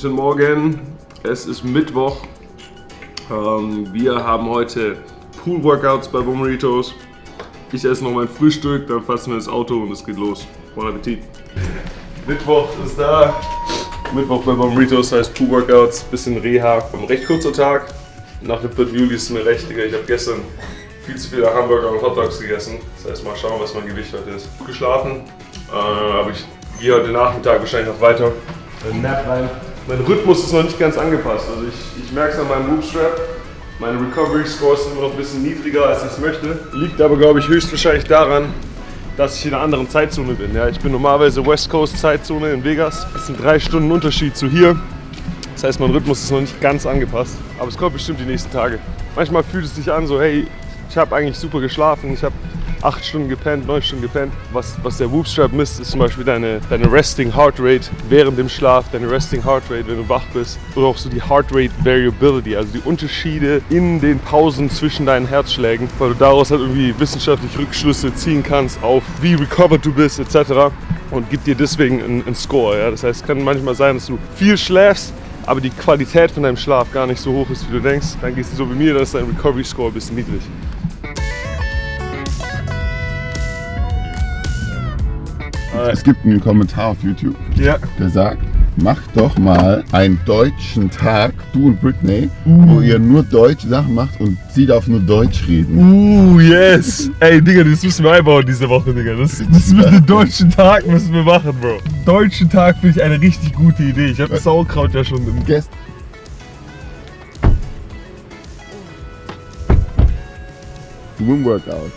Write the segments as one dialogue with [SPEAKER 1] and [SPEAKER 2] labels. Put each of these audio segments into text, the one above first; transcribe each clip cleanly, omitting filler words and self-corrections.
[SPEAKER 1] Guten Morgen, es ist Mittwoch. Wir haben heute Pool-Workouts bei Bommaritos. Ich esse noch mein Frühstück, dann fassen wir ins Auto und es geht los. Bon Appetit. Mittwoch ist da. Mittwoch bei Bommaritos heißt Pool-Workouts, bisschen Reha. Ein recht kurzer Tag. Nach dem 4. Juli ist es mir recht, Digga. Ich habe gestern viel zu viele Hamburger und Hotdogs gegessen. Das heißt, mal schauen, was mein Gewicht heute ist. Gut geschlafen, aber ich gehe heute Nachmittag wahrscheinlich noch weiter. Nap rein. Mein Rhythmus ist noch nicht ganz angepasst. Also ich merke es an meinem Bootstrap. Meine Recovery Scores sind immer noch ein bisschen niedriger, als ich es möchte. Liegt aber, glaube ich, höchstwahrscheinlich daran, dass ich in einer anderen Zeitzone bin. Ja, ich bin normalerweise West Coast Zeitzone in Vegas. Das sind 3 Stunden Unterschied zu hier. Das heißt, mein Rhythmus ist noch nicht ganz angepasst. Aber es kommt bestimmt die nächsten Tage. Manchmal fühlt es sich an so, hey, ich habe eigentlich super geschlafen. Ich habe 8 Stunden gepennt, 9 Stunden gepennt. Was der Bootstrap misst, ist zum Beispiel deine Resting Heart Rate während dem Schlaf, deine Resting Heart Rate, wenn du wach bist. Oder auch so die Heart Rate Variability, also die Unterschiede in den Pausen zwischen deinen Herzschlägen, weil du daraus halt irgendwie wissenschaftlich Rückschlüsse ziehen kannst auf wie recovered du bist etc. Und gibt dir deswegen einen Score. Ja? Das heißt, es kann manchmal sein, dass du viel schläfst, aber die Qualität von deinem Schlaf gar nicht so hoch ist, wie du denkst. Dann gehst du so wie mir, dann ist dein Recovery Score ein bisschen niedrig.
[SPEAKER 2] Es gibt einen Kommentar auf YouTube,
[SPEAKER 1] Ja.
[SPEAKER 2] der sagt, macht doch mal einen deutschen Tag, du und Britney, wo ihr nur deutsche Sachen macht und sie darf nur Deutsch reden.
[SPEAKER 1] Yes! Ey, Digga, das müssen wir einbauen diese Woche, Digga. Das mit dem deutschen Tag müssen wir machen, Bro. Deutschen Tag finde ich eine richtig gute Idee. Ich habe das Sauerkraut ja schon im
[SPEAKER 2] Guest. Swim Workout.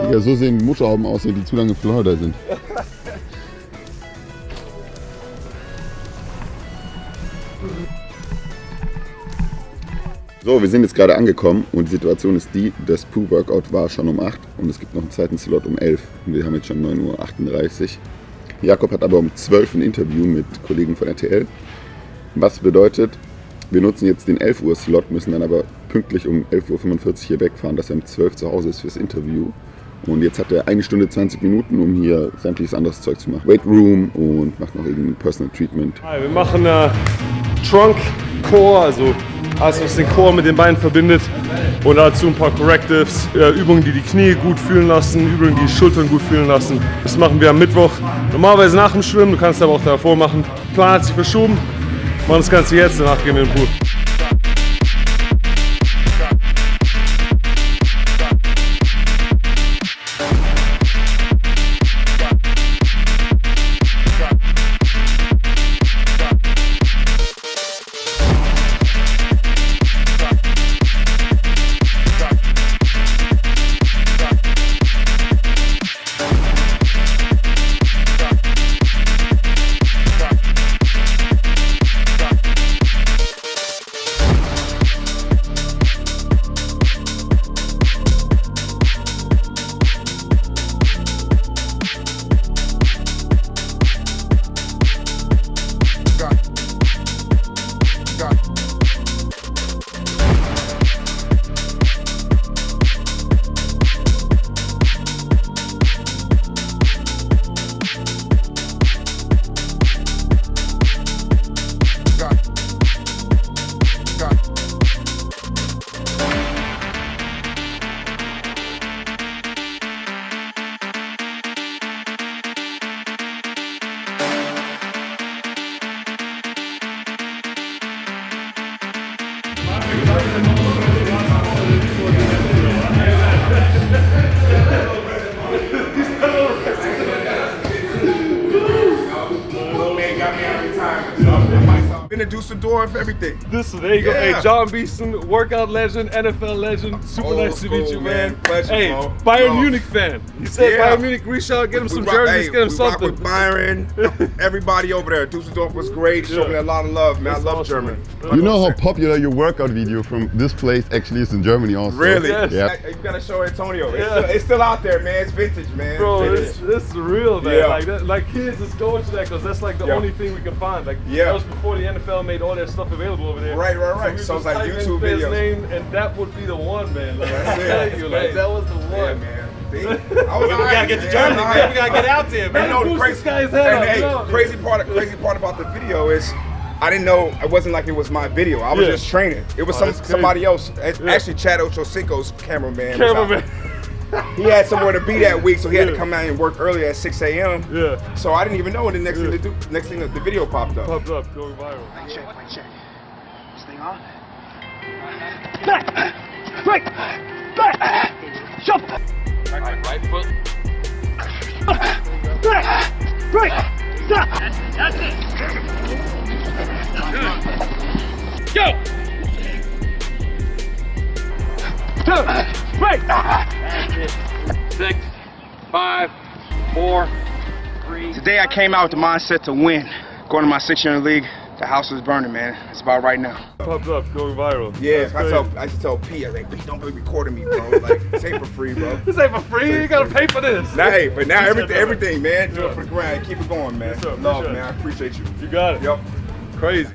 [SPEAKER 2] Digga, so sehen Motorhauben aus, die zu lange in Florida sind. So, wir sind jetzt gerade angekommen und die Situation ist die, das Pool-Workout war schon um 8 und es gibt noch einen zweiten Slot um 11 und wir haben jetzt schon 9:38 Uhr. Jakob hat aber um 12 Uhr ein Interview mit Kollegen von RTL. Was bedeutet, wir nutzen jetzt den 11 Uhr Slot, müssen dann aber pünktlich um 11:45 Uhr hier wegfahren, dass er um 12 Uhr zu Hause ist fürs Interview. Und jetzt hat er 1 Stunde 20 Minuten, um hier sämtliches anderes Zeug zu machen. Weight Room und macht noch irgendein Personal Treatment.
[SPEAKER 1] Wir machen Trunk Core, also alles, was den Core mit den Beinen verbindet. Und dazu ein paar Correctives, Übungen, die die Knie gut fühlen lassen, Übungen, die die Schultern gut fühlen lassen. Das machen wir am Mittwoch. Normalerweise nach dem Schwimmen, du kannst aber auch davor machen. Der Plan hat sich verschoben. Wir machen das Ganze jetzt, danach gehen wir in den Pool.
[SPEAKER 3] Been to Düsseldorf, everything.
[SPEAKER 1] There you go. Hey, Jon Beason, workout legend, NFL legend. Super
[SPEAKER 3] Old
[SPEAKER 1] nice to meet you,
[SPEAKER 3] school,
[SPEAKER 1] man.
[SPEAKER 3] Pleasure,
[SPEAKER 1] Hey,
[SPEAKER 3] bro.
[SPEAKER 1] Bayern
[SPEAKER 3] Love.
[SPEAKER 1] Munich fan. He said
[SPEAKER 3] Yeah.
[SPEAKER 1] Bayern Munich, reach out, get him some
[SPEAKER 3] We rock-
[SPEAKER 1] jerseys, get him
[SPEAKER 3] we rock
[SPEAKER 1] something.
[SPEAKER 3] with Byron, everybody over there. Düsseldorf was great. Showed me a lot of love, man. I
[SPEAKER 1] That's
[SPEAKER 3] love
[SPEAKER 1] awesome,
[SPEAKER 3] Germany.
[SPEAKER 1] man.
[SPEAKER 2] You know how popular your workout video from this place actually is in Germany also?
[SPEAKER 3] Really?
[SPEAKER 1] Yes.
[SPEAKER 2] Yeah.
[SPEAKER 3] You gotta show Antonio.
[SPEAKER 1] Yeah.
[SPEAKER 3] It's still out there, man. It's vintage, man.
[SPEAKER 1] Bro,
[SPEAKER 3] Vintage.
[SPEAKER 1] this is real, man.
[SPEAKER 3] Yeah.
[SPEAKER 1] Like kids is going to that because that's like the
[SPEAKER 3] Yeah.
[SPEAKER 1] only thing we can find. Like
[SPEAKER 3] Yeah.
[SPEAKER 1] that was before the NFL made all that stuff available over there.
[SPEAKER 3] Right.
[SPEAKER 1] So,
[SPEAKER 3] So it's like
[SPEAKER 1] type in
[SPEAKER 3] YouTube
[SPEAKER 1] his
[SPEAKER 3] videos.
[SPEAKER 1] name and that would be the one, man. Like,
[SPEAKER 3] That's
[SPEAKER 1] I'm
[SPEAKER 3] it.
[SPEAKER 1] telling you, like that was the
[SPEAKER 3] Yeah,
[SPEAKER 1] one.
[SPEAKER 3] man. See? I was
[SPEAKER 4] We gotta get to Germany, man. We gotta get out there,
[SPEAKER 3] You
[SPEAKER 4] man.
[SPEAKER 3] know the
[SPEAKER 1] Boost
[SPEAKER 3] crazy
[SPEAKER 1] this guy's head
[SPEAKER 3] and,
[SPEAKER 1] up,
[SPEAKER 3] hey,
[SPEAKER 1] you know.
[SPEAKER 3] crazy part about the video is I didn't know, it wasn't like it was my video. I was just training. It was somebody else. Actually, Chad Ochocinco's cameraman. He had somewhere to be that week, so he had to come out and work early at 6 a.m.
[SPEAKER 1] Yeah.
[SPEAKER 3] So I didn't even know. And the next thing to do, the video popped up.
[SPEAKER 1] Popped up, going viral.
[SPEAKER 4] Mic check. This thing on? Back! Break! Back! Shuffle! Right foot. Back! Break! Stop! That's it! Go! 2, break! That's it. 6, 5, 4, 3. Today I came out with the mindset to win. Going to my 6-year in the league. The house is burning, man. It's about right now.
[SPEAKER 1] Popped up, going viral.
[SPEAKER 3] Yeah, I used to tell P, I was like, please don't be recording me, bro. Like, this ain't for free, bro.
[SPEAKER 1] This ain't for free. You gotta pay for this.
[SPEAKER 3] Nah, hey, but now everything, man. Do it for the grind. Keep it going, man.
[SPEAKER 1] Yes,
[SPEAKER 3] Love, man. I appreciate you.
[SPEAKER 1] You got it.
[SPEAKER 3] Yep.
[SPEAKER 1] Crazy.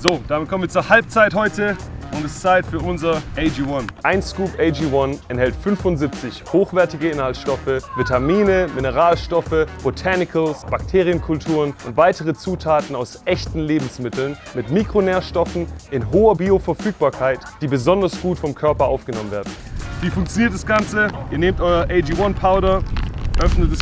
[SPEAKER 1] So, damit kommen wir zur Halbzeit heute und es ist Zeit für unser AG1. Ein Scoop AG1 enthält 75 hochwertige Inhaltsstoffe, Vitamine, Mineralstoffe, Botanicals, Bakterienkulturen und weitere Zutaten aus echten Lebensmitteln mit Mikronährstoffen in hoher Bioverfügbarkeit, die besonders gut vom Körper aufgenommen werden. Wie funktioniert das Ganze? Ihr nehmt euer AG1 Powder, öffnet die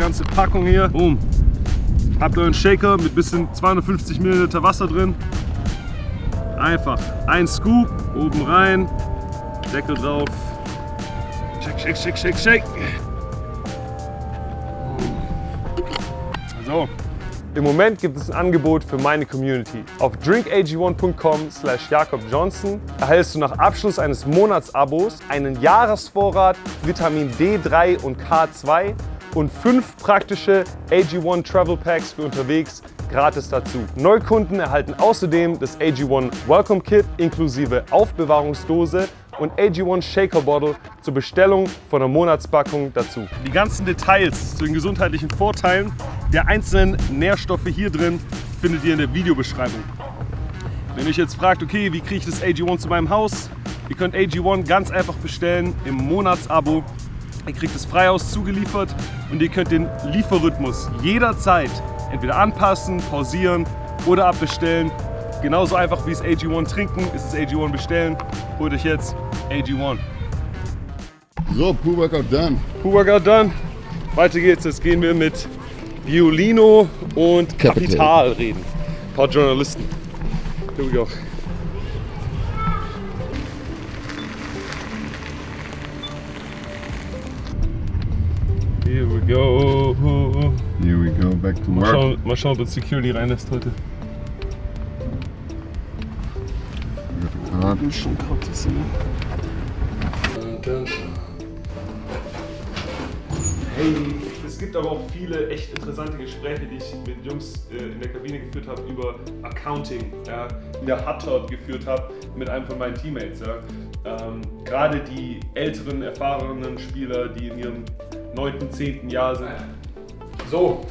[SPEAKER 1] ganze Packung hier, boom. Habt euren Shaker mit bisschen 250 ml Wasser drin. Einfach ein Scoop, oben rein, Deckel drauf. Shake. So. Im Moment gibt es ein Angebot für meine Community. Auf drinkag1.com/JakobJohnson erhältst du nach Abschluss eines Monatsabos einen Jahresvorrat Vitamin D3 und K2 und 5 praktische AG1 Travel Packs für unterwegs gratis dazu. Neukunden erhalten außerdem das AG1 Welcome Kit inklusive Aufbewahrungsdose und AG1 Shaker Bottle zur Bestellung von einer Monatspackung dazu. Die ganzen Details zu den gesundheitlichen Vorteilen der einzelnen Nährstoffe hier drin findet ihr in der Videobeschreibung. Wenn ihr euch jetzt fragt, okay, wie kriege ich das AG1 zu meinem Haus? Ihr könnt AG1 ganz einfach bestellen im Monatsabo. Ihr kriegt es frei Haus zugeliefert und ihr könnt den Lieferrhythmus jederzeit entweder anpassen, pausieren oder abbestellen. Genauso einfach wie es AG1 trinken, ist es AG1 bestellen. Holt euch jetzt AG1.
[SPEAKER 2] So, Pre-Workout done.
[SPEAKER 1] Pre-Workout done. Weiter geht's. Jetzt gehen wir mit Violino und Kapital reden. Ein paar Journalisten. Here we go. Here we go.
[SPEAKER 2] Here we go, back to work.
[SPEAKER 1] Mal schauen, ob uns Security reinlässt heute. Schon gratis, ne? Hey, es gibt aber auch viele echt interessante Gespräche, die ich mit Jungs in der Kabine geführt habe über Accounting, ja, in der Hut geführt habe mit einem von meinen Teammates. Ja. Gerade die älteren, erfahrenen Spieler, die in ihrem 9., 10. Jahr sind. So,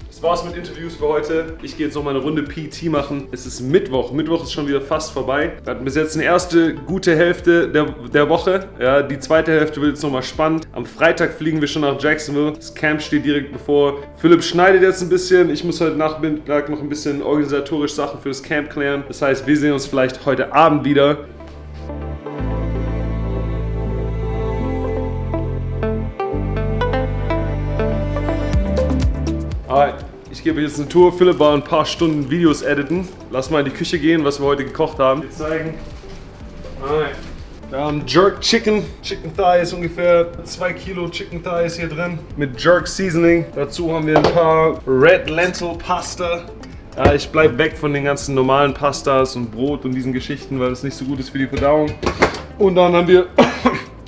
[SPEAKER 1] das war's mit Interviews für heute. Ich gehe jetzt noch mal eine Runde PT machen. Es ist Mittwoch. Mittwoch ist schon wieder fast vorbei. Wir hatten bis jetzt eine erste gute Hälfte der Woche. Ja, die zweite Hälfte wird jetzt noch mal spannend. Am Freitag fliegen wir schon nach Jacksonville. Das Camp steht direkt bevor. Philipp schneidet jetzt ein bisschen. Ich muss heute Nachmittag noch ein bisschen organisatorisch Sachen für das Camp klären. Das heißt, wir sehen uns vielleicht heute Abend wieder. Alright, ich gebe jetzt eine Tour. Philipp war ein paar Stunden Videos editen. Lass mal in die Küche gehen, was wir heute gekocht haben. Wir zeigen. Alright. Wir haben Jerk Chicken. Chicken Thighs, ungefähr 2 Kilo Chicken Thighs hier drin. Mit Jerk Seasoning. Dazu haben wir ein paar Red Lentil Pasta. Ja, ich bleib weg von den ganzen normalen Pastas und Brot und diesen Geschichten, weil das nicht so gut ist für die Verdauung. Und dann haben wir,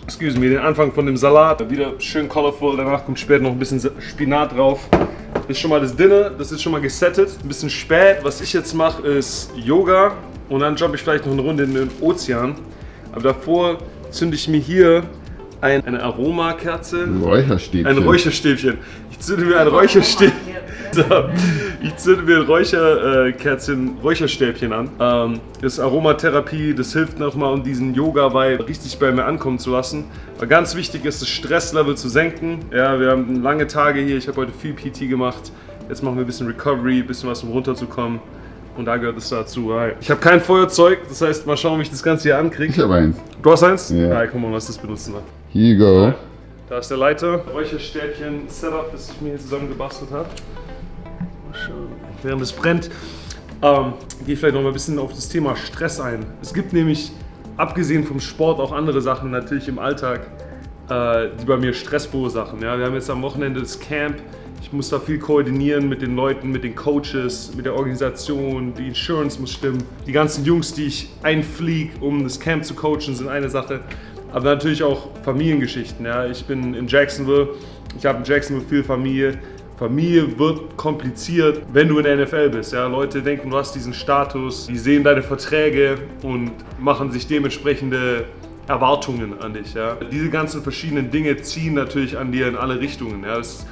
[SPEAKER 1] excuse me, den Anfang von dem Salat. Wieder schön colorful, danach kommt später noch ein bisschen Spinat drauf. Das ist schon mal das Dinner, das ist schon mal gesettet. Ein bisschen spät. Was ich jetzt mache, ist Yoga. Und dann jump ich vielleicht noch eine Runde in den Ozean. Aber davor zünde ich mir hier eine Aromakerze.
[SPEAKER 2] Ein Räucherstäbchen.
[SPEAKER 1] Ein Räucherstäbchen. Ich zünde mir ein Räucherstäbchen. Ich zünde mir ein Räucherstäbchen an. Das ist Aromatherapie, das hilft nochmal, um diesen Yoga-Vibe richtig bei mir ankommen zu lassen. Aber ganz wichtig ist, das Stresslevel zu senken. Ja, wir haben lange Tage hier, ich habe heute viel PT gemacht. Jetzt machen wir ein bisschen Recovery, ein bisschen was, um runterzukommen. Und da gehört es dazu. Ich habe kein Feuerzeug, das heißt, mal schauen, wie ich das Ganze hier ankriege.
[SPEAKER 2] Ich habe eins.
[SPEAKER 1] Du hast eins?
[SPEAKER 2] Ja.
[SPEAKER 1] Guck mal, was das benutzen wir.
[SPEAKER 2] Here you go.
[SPEAKER 1] Da ist der Leiter. Räucherstäbchen-Setup, das ich mir hier zusammen gebastelt habe. Während es brennt, gehe ich vielleicht noch mal ein bisschen auf das Thema Stress ein. Es gibt nämlich, abgesehen vom Sport, auch andere Sachen natürlich im Alltag, die bei mir Stress verursachen. Ja, wir haben jetzt am Wochenende das Camp. Ich muss da viel koordinieren mit den Leuten, mit den Coaches, mit der Organisation. Die Insurance muss stimmen. Die ganzen Jungs, die ich einfliege, um das Camp zu coachen, sind eine Sache. Aber natürlich auch Familiengeschichten. Ja. Ich bin in Jacksonville. Ich habe in Jacksonville viel Familie. Familie wird kompliziert, wenn du in der NFL bist. Ja? Leute denken, du hast diesen Status, die sehen deine Verträge und machen sich dementsprechende Erwartungen an dich. Ja? Diese ganzen verschiedenen Dinge ziehen natürlich an dir in alle Richtungen. Ja? Es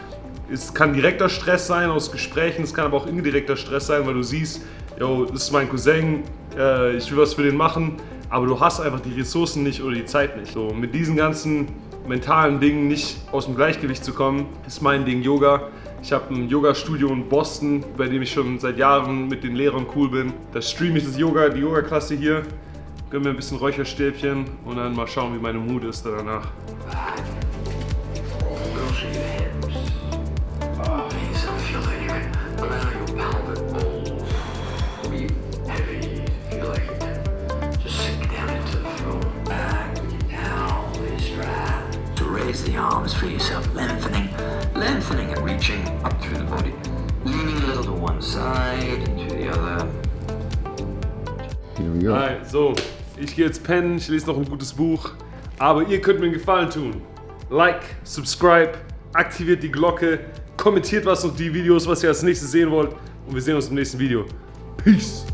[SPEAKER 1] kann direkter Stress sein aus Gesprächen, es kann aber auch indirekter Stress sein, weil du siehst, yo, das ist mein Cousin, ich will was für den machen, aber du hast einfach die Ressourcen nicht oder die Zeit nicht. So, mit diesen ganzen mentalen Dingen nicht aus dem Gleichgewicht zu kommen, ist mein Ding Yoga. Ich habe ein Yoga-Studio in Boston, bei dem ich schon seit Jahren mit den Lehrern cool bin. Da streame ich die Yoga-Klasse hier, gönn mir ein bisschen Räucherstäbchen und dann mal schauen, wie meine Mut ist danach.
[SPEAKER 5] The arms for yourself, lengthening and reaching up through the body, leaning a little to one side and to the other.
[SPEAKER 2] Here we go.
[SPEAKER 1] Alright, so, ich gehe jetzt pennen, ich lese noch ein gutes Buch, aber ihr könnt mir einen Gefallen tun. Like, subscribe, aktiviert die Glocke, kommentiert was unter die Videos, was ihr als nächstes sehen wollt und wir sehen uns im nächsten Video. Peace!